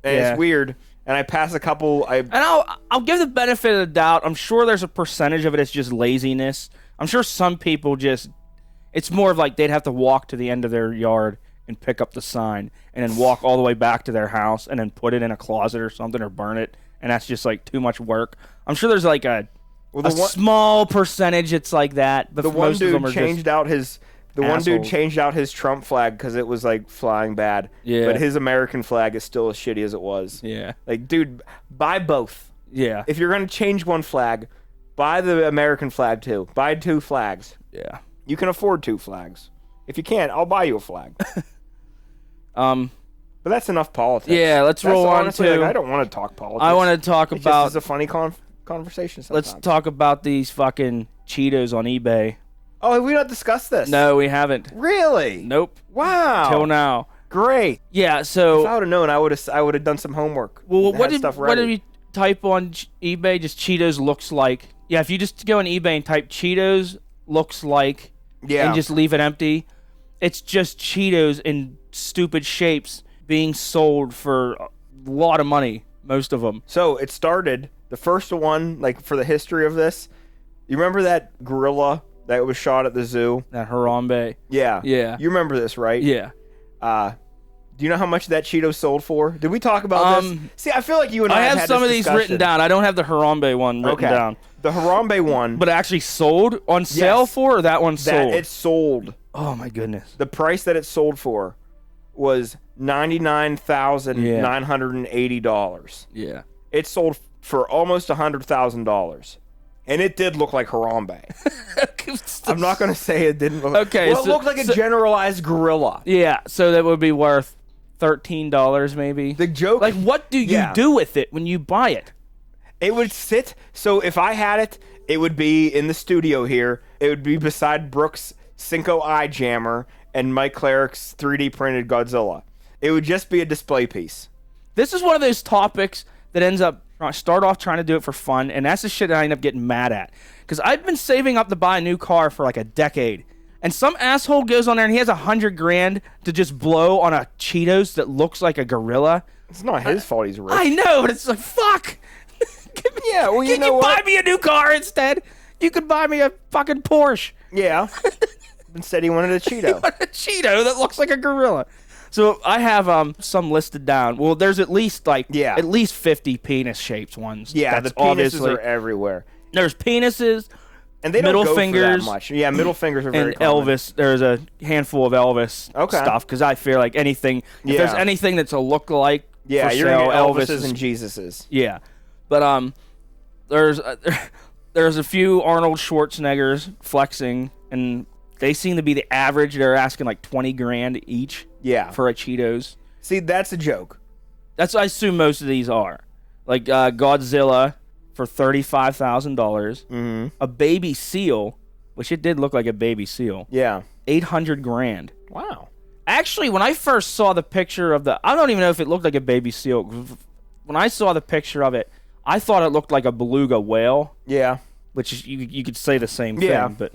and it's weird. And I passed a couple. And I'll give the benefit of the doubt. I'm sure there's a percentage of it. It's just laziness. I'm sure some people it's more of they'd have to walk to the end of their yard and pick up the sign and then walk all the way back to their house and then put it in a closet or something or burn it, and that's just like too much work. I'm sure there's like a small percentage it's like that, but The one most of them dude are changed out his. The one dude assholes. changed out his Trump flag because it was like flying bad. Yeah. But his American flag is still as shitty as it was. Yeah. Like, dude, buy both. Yeah. If you're gonna change one flag, buy the American flag too. Buy 2 flags. Yeah. You can afford 2 flags. If you can't, I'll buy you a flag. But that's enough politics. Yeah, let's roll on honestly, to. like, I don't want to talk politics. I want to talk It's about. just a funny conversation sometimes. Let's talk about these fucking Cheetos on eBay. Oh, have we not discussed this? No, we haven't. Really? Nope. Wow. Till now. Great. Yeah. If So, I would have known, I would have done some homework. well, and what had did stuff what did ready. you type on eBay? Just Cheetos looks like. Yeah, if you just go on eBay and type Cheetos looks like, Yeah. and just leave it empty, it's just Cheetos in stupid shapes being sold for a lot of money. Most of them. So it started, the first one, like for the history of this, you remember that gorilla that was shot at the zoo? That Harambe. Yeah. Yeah. You remember this, right? Yeah. Do you know how much that Cheeto sold for? Did we talk about this? See, I feel like you and I I have had some this of these discussion. written down. I don't have the Harambe one written Okay. down. The Harambe one, But actually sold on sale Yes. for, or that one that sold? it sold, Oh my goodness. the price that it sold for was $99,980. Yeah. It sold for almost $100,000. And it did look like Harambe. I'm not going to say it didn't look Okay, well, it so- looked like a generalized gorilla. Yeah, so that would be worth $13 maybe. The joke, Like, what do you Yeah. do with it when you buy it? it would sit, so if I had it, it would be in the studio here. It would be beside Brooks' Cinco Eye Jammer and Mike Cleric's 3D printed Godzilla. It would just be a display piece. This is one of those topics that ends up start off trying to do it for fun, and that's the shit that I end up getting mad at. Because I've been saving up to buy a new car for like a decade, and some asshole goes on there and he has $100,000 to just blow on a Cheetos that looks like a gorilla. It's not his fault he's rich. I know, but it's like, fuck. Yeah, well, you Can know you buy what? me a new car instead? You could buy me a fucking Porsche. Yeah. Instead, he wanted a Cheeto. A Cheeto that looks like a gorilla. So I have some listed down. Well, there's at least at least 50 penis shaped ones. Yeah, That's the penises obviously are everywhere. there's penises And they don't middle go fingers for that much. Yeah, middle fingers are and very common. Elvis. There's a handful of Elvis Okay. stuff because I feel like anything. If there's Yeah. anything that's a look-alike Yeah, for you're sale, gonna get Elvis Elvises is, and Jesuses. yeah. But there's a few Arnold Schwarzeneggers flexing, and they seem to be the average. They're asking like $20,000 each. Yeah. For a Cheetos. See, that's a joke. That's I assume most of these are. Like Godzilla for $35,000. Mm-hmm. A baby seal, which it did look like a baby seal. Yeah. $800,000. Wow. Actually, when I first saw the picture of I don't even know if it looked like a baby seal. When I saw the picture of it, I thought it looked like a beluga whale, Yeah. which is, you could say the same Yeah. thing. But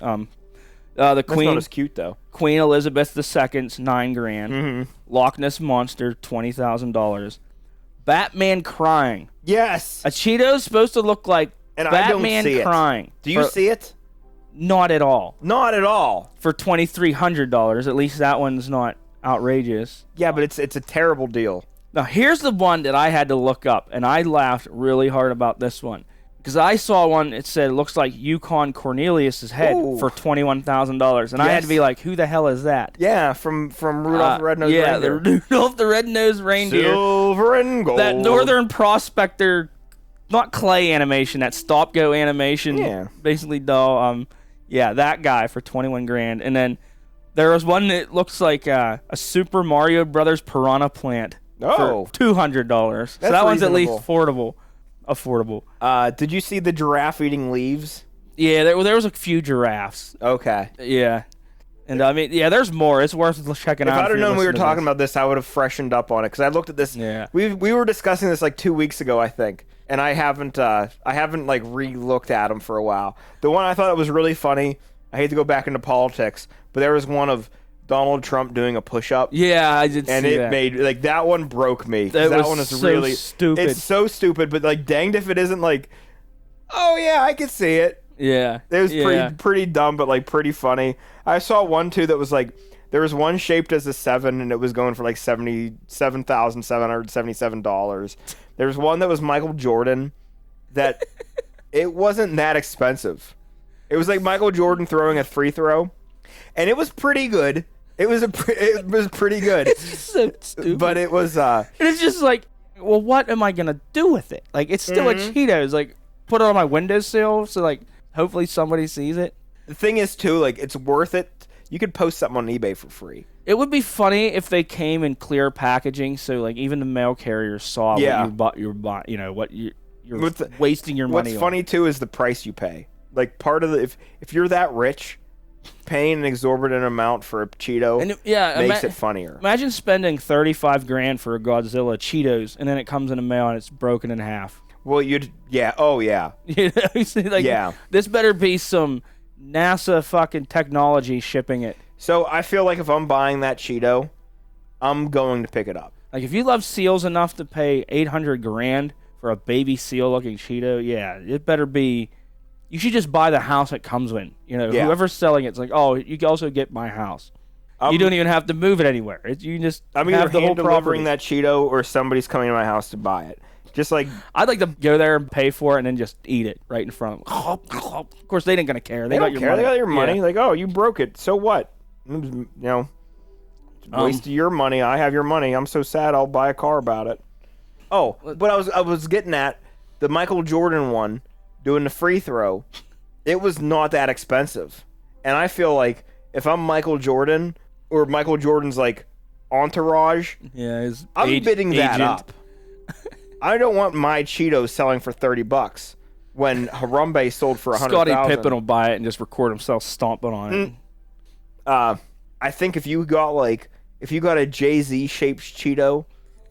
the That's Queen not as cute, though. Queen Elizabeth II's $9,000. Mm-hmm. Loch Ness Monster $20,000. Batman crying. Yes. A Cheeto's supposed to look like And I don't Batman see it. crying. Do you see it? Not at all. Not at all. For $2,300, at least that one's not outrageous. Yeah, but it's a terrible deal. Now, here's the one that I had to look up, and I laughed really hard about this one. Because I saw one, it said, it looks like Yukon Cornelius's head Ooh. for $21,000. And I had to be like, who the hell is that? Yeah, from Rudolph the Red-Nosed yeah, Reindeer. the Rudolph the Red-Nosed Reindeer. Silver and gold. That Northern Prospector, not clay animation, that stop-go animation, Yeah. basically doll. Yeah, that guy for $21,000. And then there was one that looks like a Super Mario Brothers Piranha Plant Oh. for $200. So That's that one's at least reasonable. affordable. Did you see the giraffe eating leaves? Yeah, there was a few giraffes. Okay. Yeah. And I mean, yeah, there's more. It's worth checking If out. I'd have you're known we were listening to talking this. about this, I would have freshened up on it because I looked at this. Yeah. We were discussing this like 2 weeks ago, I think, and I haven't like re-looked at them for a while. The one I thought was really funny. I hate to go back into politics, but there was one of Donald Trump doing a push-up. Yeah, I did And see it that. made like that one broke me. 'Cause That that was one is so really stupid. It's so stupid, but like danged if it isn't like, oh yeah, I can see it. Yeah. It was yeah. pretty dumb, but like pretty funny. I saw one too that was like There was one shaped as a 7, and it was going for like $77,777. There was one that was Michael Jordan that it wasn't that expensive. It was like Michael Jordan throwing a free throw, and it was pretty good. It was pretty good. It's so stupid. But it was And it's just like, well, what am I gonna do with it? Like, it's still a Cheetos. Like, put it on my windowsill so like hopefully somebody sees it. the thing is too, like, it's worth it. You could post something on eBay for free. It would be funny if they came in clear packaging, so like even the mail carriers saw what you bought. You know what you're wasting your money. What's funny too is the price you pay. Like, part of the if you're that rich, paying an exorbitant amount for a Cheeto makes it funnier. Imagine spending $35,000 for a Godzilla Cheetos, and then it comes in the mail and it's broken in half. Well, you know, like, this better be some NASA fucking technology shipping it. So I feel like if I'm buying that Cheeto, I'm going to pick it up. Like, if you love seals enough to pay $800,000 for a baby seal looking Cheeto, it better be. You should just buy the house it comes in. You know, whoever's selling it's like, oh, you can also get my house. You don't even have to move it anywhere. You can just I'm have either the whole delivering property. that Cheeto or somebody's coming to my house to buy it. Just like, I'd like to go there and pay for it and then just eat it right in front of them. Of course, they ain't gonna care. they got don't your care. money. They got your money. Yeah. Like, oh, you broke it. So what? You know, waste of your money. I have your money. I'm so sad. I'll buy a car about it. Oh, but I was getting at the Michael Jordan one, doing the free throw. It was not that expensive, and I feel like if I'm Michael Jordan or Michael Jordan's like entourage, I'm bidding that up. I don't want my Cheetos selling for $30 when Harambe sold for $100,000. Scottie Pippen will buy it and just record himself stomping on it. I think if you got a Jay-Z shaped Cheeto,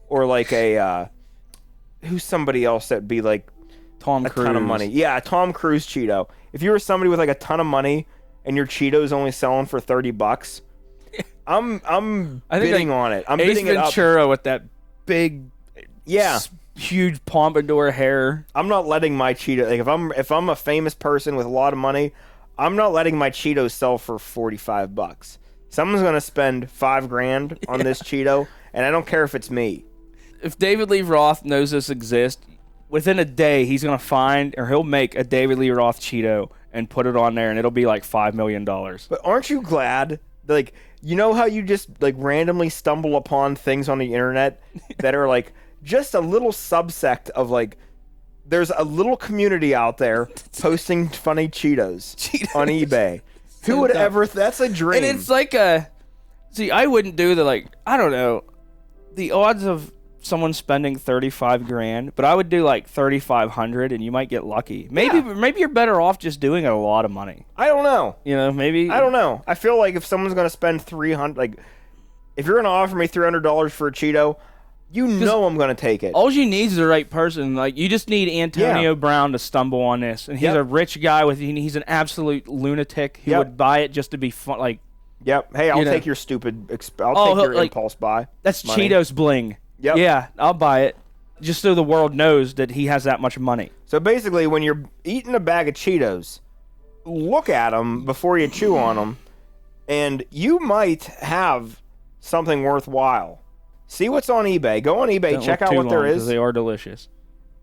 or like a who's somebody else that'd be like Tom Cruise. A ton of money. Yeah, a Tom Cruise Cheeto. If you were somebody with like a ton of money and your Cheeto's only selling for $30, I'm bidding on it. I'm Ace bidding it up. Ventura with that big, huge pompadour hair. I'm not letting my Cheeto, like, if I'm a famous person with a lot of money, I'm not letting my Cheetos sell for $45. Someone's gonna spend $5,000 on this Cheeto, and I don't care if it's me. If David Lee Roth knows this exists, within a day he's gonna find, or he'll make a David Lee Roth Cheeto and put it on there, and it'll be like $5 million. But aren't you glad? Like, you know how you just like randomly stumble upon things on the internet that are like just a little subsect of like, there's a little community out there posting funny Cheetos on eBay. Who would ever? That's a dream. And it's like see, I wouldn't do I don't know, the odds of someone spending $35,000, but I would do like $3,500, and you might get lucky. Maybe you're better off just doing it a lot of money. I don't know. You know, maybe I don't know. I feel like if someone's gonna spend $300, like, if you're gonna offer me $300 for a Cheeto, you know I'm gonna take it. All you need is the right person. Like, you just need Antonio Brown to stumble on this, and he's a rich guy he's an absolute lunatic who would buy it just to be fun. Like, hey, I'll take your stupid. I'll take your impulse buy. That's money. Cheetos bling. Yep. Yeah, I'll buy it, just so the world knows that he has that much money. So basically, when you're eating a bag of Cheetos, look at them before you chew on them, and you might have something worthwhile. See what's on eBay. Go on eBay, check out what there is. They are delicious.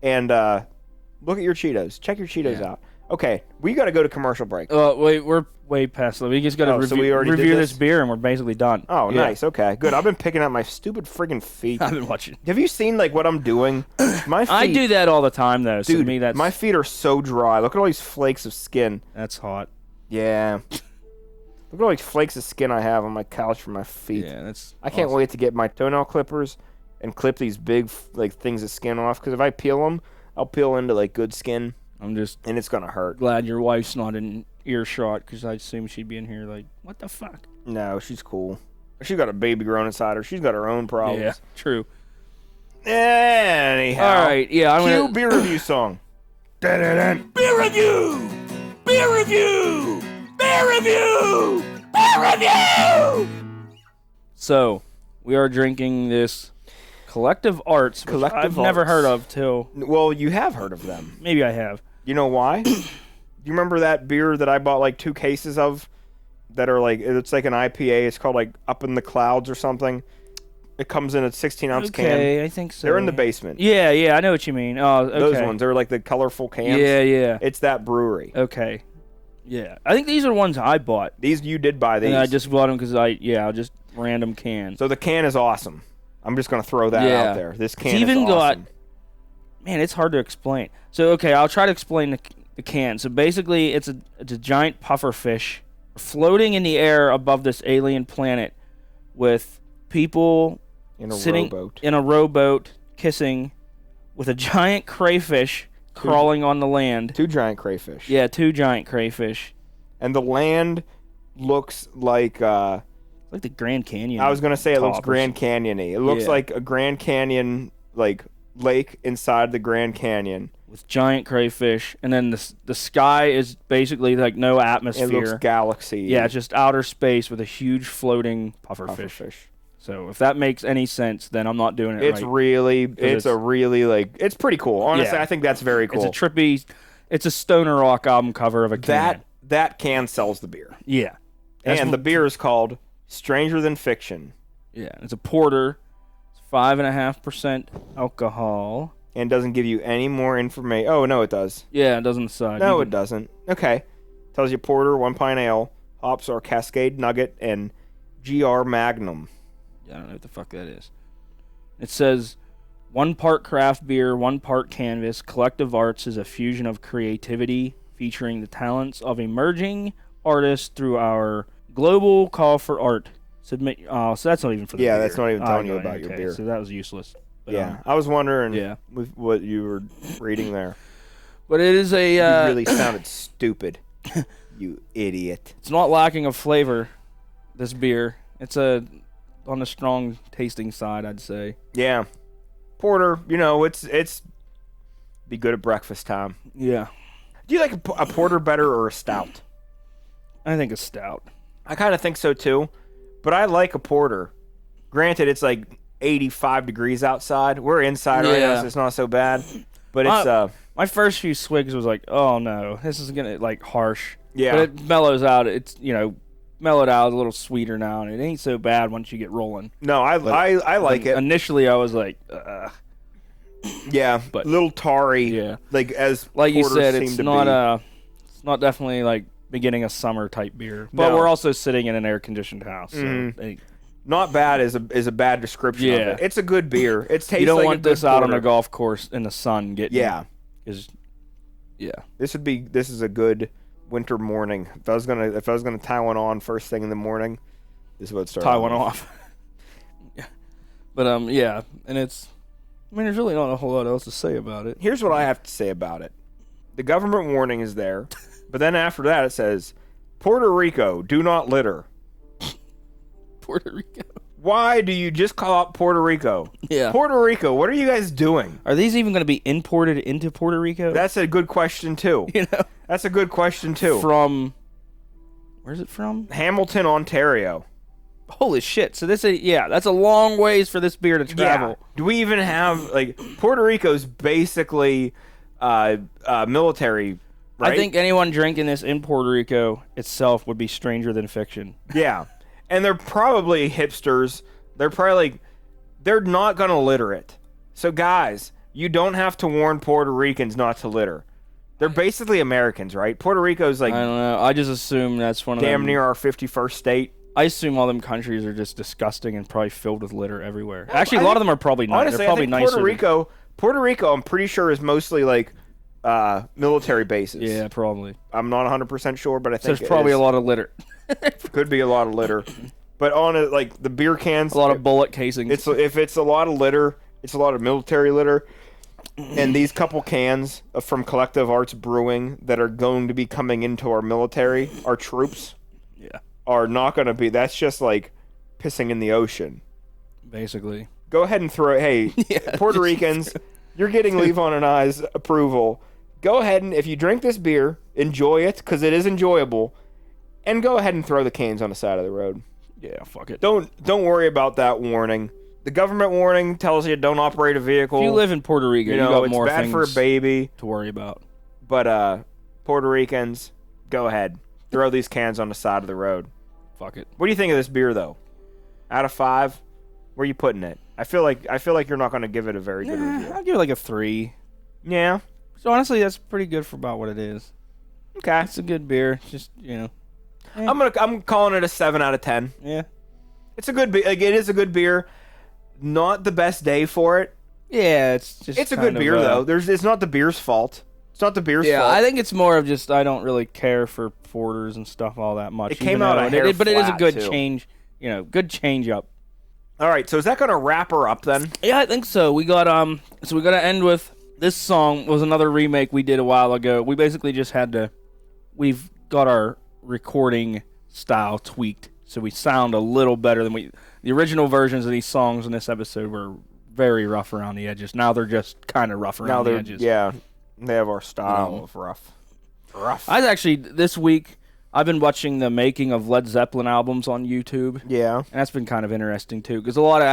And look at your Cheetos. Check your Cheetos out. Okay, we got to go to commercial break. Wait, we're way past that. We just got to review this beer, and we're basically done. Oh, nice. Okay, good. I've been picking up my stupid friggin' feet. I've been watching. Have you seen like what I'm doing? My feet, I do that all the time, though. So dude, to me, that's my feet are so dry. Look at all these flakes of skin. That's hot. Yeah. Look at all these flakes of skin I have on my couch for my feet. Yeah, that's. I can't wait to get my toenail clippers and clip these big like things of skin off. Because if I peel them, I'll peel into like good skin. I'm just and it's gonna hurt. Glad your wife's not in earshot, because I assume she'd be in here like, what the fuck? No, she's cool. She got a baby growing inside her. She's got her own problems. Yeah, true. Anyhow. All right, yeah. Cue beer review song. Beer review! Beer review! Beer review! Beer review! So, we are drinking this Collective Arts, which I've never heard of till... Well, you have heard of them. Maybe I have. You know why? Do you remember that beer that I bought like 2 cases of that are like, it's like an IPA. It's called like Up in the Clouds or something. It comes in a 16-ounce can. Okay, I think so. They're in the basement. Yeah, I know what you mean. Oh, okay. Those ones. They're like the colorful cans. Yeah. It's that brewery. Okay. Yeah. I think these are ones I bought. You did buy these. And I just bought them because just random cans. So the can is awesome. I'm just going to throw that out there. This can it's even is awesome. Man, it's hard to explain. So, okay, I'll try to explain the can. So basically, it's a giant puffer fish floating in the air above this alien planet with people sitting in a rowboat kissing with a giant crayfish crawling on the land. 2 giant crayfish. Yeah, 2 giant crayfish. And the land looks like like the Grand Canyon. I was going to say it looks Grand Canyon-y. It looks like a Grand Canyon like lake inside the Grand Canyon with giant crayfish, and then the sky is basically like no atmosphere. It looks galaxy. Yeah, it's just outer space with a huge floating pufferfish. So if that makes any sense, then I'm not doing it it's right. It's pretty cool. Honestly, I think that's very cool. It's a trippy, it's a Stoner Rock album cover of a can. That can sells the beer. Yeah. And the beer is called Stranger Than Fiction. Yeah, it's a porter. It's 5.5% alcohol. And doesn't give you any more information. Oh, no, it does. Yeah, it does on the side. No, it doesn't. Okay. Tells you porter, 1 pint ale. Hops are Cascade Nugget and GR Magnum. I don't know what the fuck that is. It says 1 part craft beer, 1 part canvas. Collective Arts is a fusion of creativity featuring the talents of emerging artists through our global call for art. Submit. So that's not even for the beer. Yeah, that's not even telling you about your beer. So that was useless. But, I was wondering what you were reading there. But it is a... you really sounded stupid, you idiot. It's not lacking of flavor, this beer. It's on the strong tasting side, I'd say. Yeah. Porter, it's be good at breakfast time. Yeah. Do you like a porter better or a stout? I think a stout. I kind of think so too, but I like a porter. Granted, it's like 85 degrees outside. We're inside right now, so it's not so bad. But it's my first few swigs was like, oh no, this is gonna like harsh. Yeah. But it mellows out. It's mellowed out, a little sweeter now, and it ain't so bad once you get rolling. No, I like it. Initially, I was like, yeah, but a little tarry. Yeah, like you said, it's not it's not definitely like beginning of summer type beer. But we're also sitting in an air conditioned house. So not bad is a bad description of it. It's a good beer. It tastes you don't like want this out on a golf course in the sun getting this is a good winter morning. If I was gonna tie one on first thing in the morning, this is what started. Tie one off. But and it's there's really not a whole lot else to say about it. Here's what I have to say about it. The government warning is there, but then after that it says, Puerto Rico, do not litter. Puerto Rico. Why do you just call out Puerto Rico? Yeah. Puerto Rico, what are you guys doing? Are these even going to be imported into Puerto Rico? That's a good question, too. That's a good question, too. Where's it from? Hamilton, Ontario. Holy shit. So that's a long ways for this beer to travel. Yeah. Do we even have, Puerto Rico's basically military, right? I think anyone drinking this in Puerto Rico itself would be stranger than fiction. Yeah. And they're probably hipsters. They're probably they're not going to litter it. So, guys, you don't have to warn Puerto Ricans not to litter. They're basically Americans, right? Puerto Rico's I don't know. I just assume that's one of damn near our 51st state. I assume all them countries are just disgusting and probably filled with litter everywhere. Actually, a lot of them are probably not. Honestly, they're probably I think nicer. Puerto Rico, I'm pretty sure is mostly military bases. Yeah, probably. I'm not 100% sure, but I think there's probably a lot of litter. Could be a lot of litter. But on it, the beer cans, a lot of bullet casings. If it's a lot of litter, it's a lot of military litter. And these couple cans from Collective Arts Brewing that are going to be coming into our military, our troops, are not going to be. That's just like pissing in the ocean. Basically. Go ahead and throw it. Hey, Puerto Ricans, you're getting Levon and I's approval. Go ahead and, if you drink this beer, enjoy it, because it is enjoyable. And go ahead and throw the cans on the side of the road. Yeah, fuck it. Don't worry about that warning. The government warning tells you don't operate a vehicle. If you live in Puerto Rico, you got more things it's bad for a baby to worry about. But Puerto Ricans, go ahead. Throw these cans on the side of the road. fuck it. What do you think of this beer, though? Out of 5, where are you putting it? I feel like you're not going to give it a very good review. I'll give it like a 3. Yeah. So honestly, that's pretty good for about what it is. Okay. It's a good beer. Just, you know. I'm calling it a 7 out of 10. Yeah. It's a good beer. Like, it is a good beer. Not the best day for it. Yeah, it's a good beer though. It's not the beer's fault. It's not the beer's fault. Yeah, I think it's more of just I don't really care for porters and stuff all that much. It came out a hair but it is a flat, good too. change. You know, good change up. All right, so is that gonna wrap her up then? Yeah, I think so. We got so we got to end with this song was another remake we did a while ago. We basically just had to. We've got our recording style tweaked, so we sound a little better than the original versions of these songs in this episode were very rough around the edges. Now they're just kind of rough around the edges. Yeah, they have our style of rough. I was actually this week. I've been watching the making of Led Zeppelin albums on YouTube. Yeah, and that's been kind of interesting too, because a lot of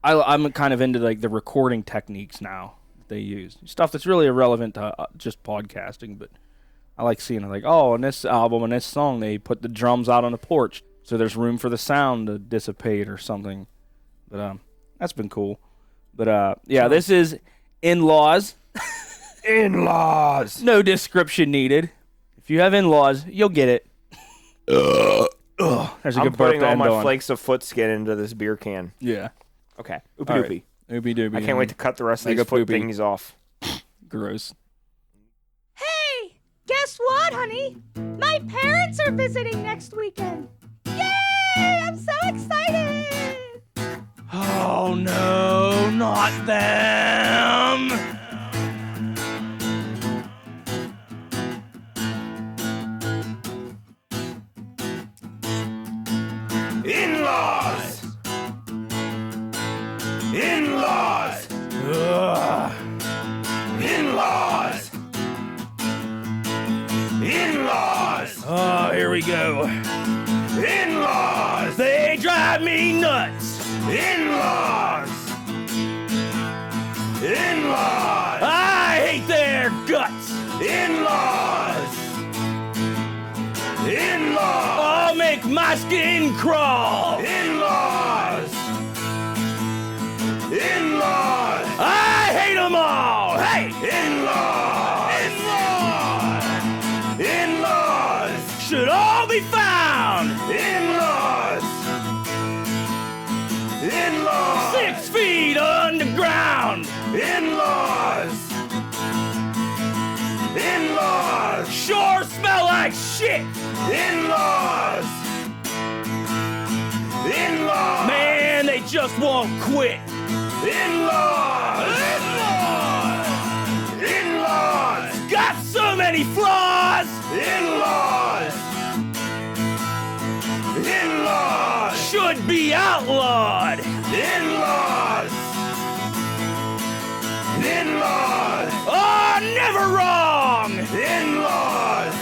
I'm kind of into like the recording techniques now that they use, stuff that's really irrelevant to just podcasting. But I like seeing it, like, oh, in this album and this song they put the drums out on the porch, so there's room for the sound to dissipate or something. But that's been cool. But yeah, this is In-Laws. In-Laws. No description needed. If you have in-laws, you'll get it. There's a good I'm putting burp to all end my on. flakes of foot skin into this beer can. Yeah. Okay. All Oopie right. doopie. Oopie doopie. I can't wait to cut the rest of Make these a foot poopy. thingies off. Gross. Hey, guess what, honey? My parents are visiting next weekend. Yay! I'm so excited! Oh no, not them! In-laws! In-laws! Ugh. In-laws! In-laws! Oh, here we go. In-laws! They drive me nuts. In-laws! In-laws! I hate their guts. In-laws! In-laws! I'll make my skin crawl. In-laws! In-laws! I hate them all. Hey! In-laws! In-laws! In-laws! Should all be found In-laws! In-laws! 6 feet underground. In-laws! In-laws! Sure smell like shit. In-laws! In-laws! Man, they just won't quit. In-laws! In-laws! In-laws! Got so many flaws. In-laws! In-laws! Should be outlawed. In-laws! In-laws! Oh, never wrong. In-laws!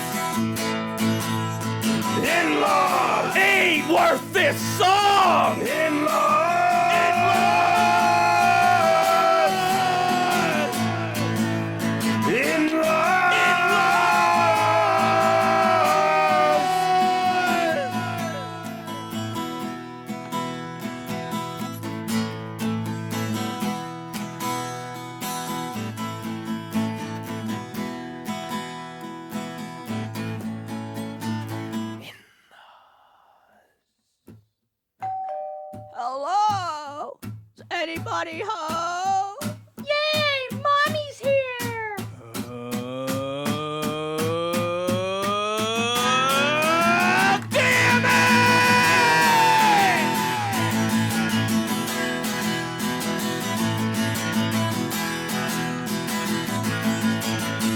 In-laws! Ain't worth this song. In-laws! Hello? Is anybody home? Yay! Mommy's here! Damn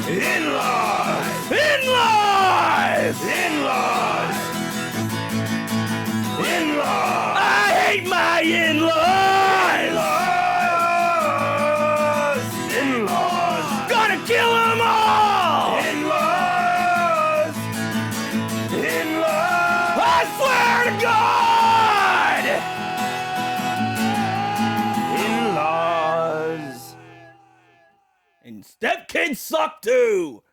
In-laws! In-laws! In-laws! In-laws! I hate my in-laws! In-laws! In-laws! Gonna kill them all! In-laws! In-laws! I swear to God! In-laws! And step kids suck too!